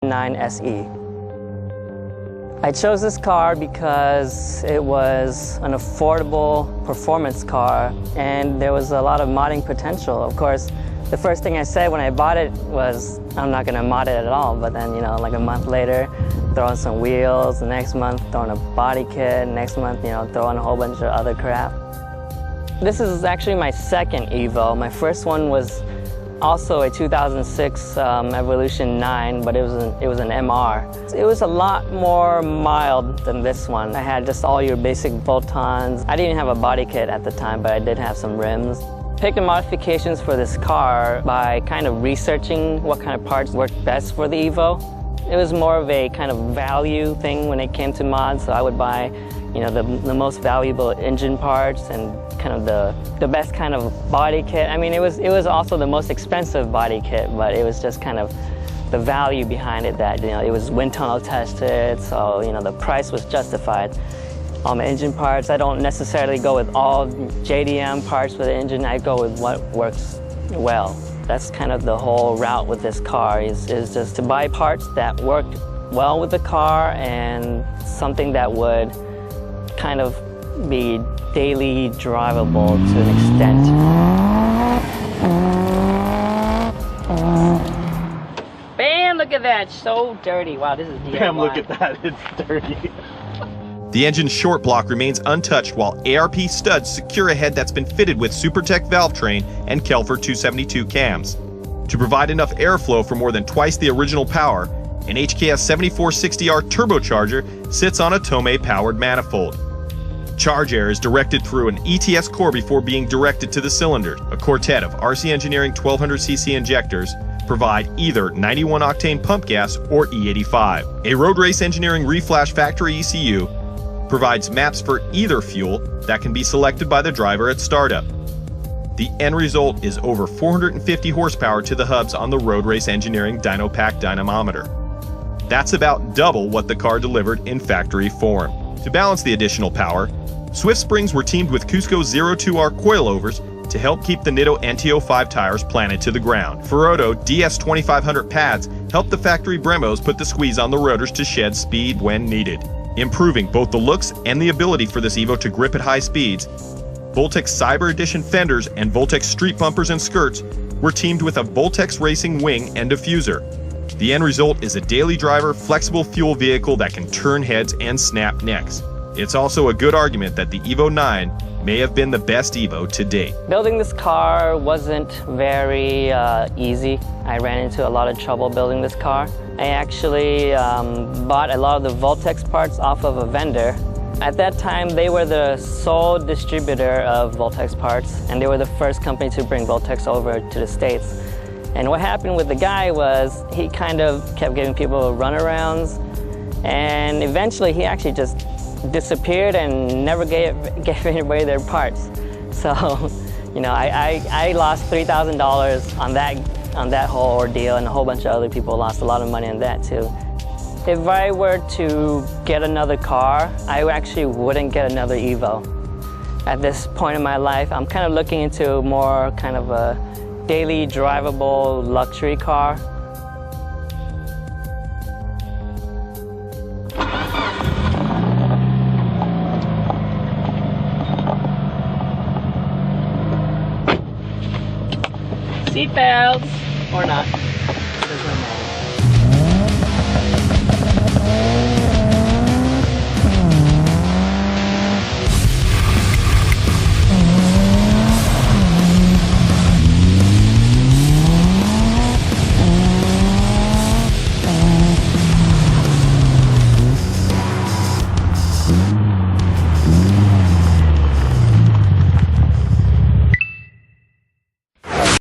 9 SE. I chose this car because it was an affordable performance car and there was a lot of modding potential. Of course, the first thing I said when I bought it was, I'm not gonna mod it at all, but then, like a month later, throw in some wheels, the next month throw in a body kit, next month, throw in a whole bunch of other crap. This is actually my second Evo. My first one was also a 2006 Evolution 9, but it was an MR. It was a lot more mild than this one. I had just all your basic bolt-ons. I didn't have a body kit at the time, but I did have some rims. Picked the modifications for this car by kind of researching what kind of parts worked best for the Evo. It was more of a kind of value thing when it came to mods, so I would buy the most valuable engine parts and kind of the best kind of body kit. I mean, it was also the most expensive body kit, but it was just kind of the value behind it that, it was wind tunnel tested, so, the price was justified. All my engine parts, I don't necessarily go with all JDM parts for the engine, I go with what works well. That's kind of the whole route with this car, is just to buy parts that worked well with the car and something that would kind of be daily drivable to an extent. Bam, look at that, so dirty. Wow, this is DIY. Bam, look at that, it's dirty. The engine's short block remains untouched while ARP studs secure a head that's been fitted with SuperTech valve train and Kelfer 272 cams. To provide enough airflow for more than twice the original power, an HKS 7460R turbocharger sits on a Tomei-powered manifold. Charge air is directed through an ETS core before being directed to the cylinder. A quartet of RC Engineering 1200cc injectors provide either 91-octane pump gas or E85. A Road Race Engineering Reflash factory ECU provides maps for either fuel that can be selected by the driver at startup. The end result is over 450 horsepower to the hubs on the Road Race Engineering Dynopack dynamometer. That's about double what the car delivered in factory form. To balance the additional power, Swift springs were teamed with Cusco 02R coilovers to help keep the Nitto NT05 tires planted to the ground. Ferodo DS2500 pads help the factory Brembos put the squeeze on the rotors to shed speed when needed, improving both the looks and the ability for this Evo to grip at high speeds. Voltex Cyber Edition fenders and Voltex street bumpers and skirts were teamed with a Voltex Racing wing and diffuser. The end result is a daily driver, flexible fuel vehicle that can turn heads and snap necks. It's also a good argument that the Evo 9 may have been the best Evo to date. Building this car wasn't very easy. I ran into a lot of trouble building this car. I actually bought a lot of the Voltex parts off of a vendor. At that time, they were the sole distributor of Voltex parts, and they were the first company to bring Voltex over to the States. And what happened with the guy was he kind of kept giving people runarounds, and eventually he actually just disappeared and never gave anybody their parts. So, I lost $3,000 on that whole ordeal, and a whole bunch of other people lost a lot of money on that too. If I were to get another car, I actually wouldn't get another Evo. At this point in my life, I'm kind of looking into more kind of a daily drivable luxury car. Seatbelts or not. Doesn't matter. Mm-hmm.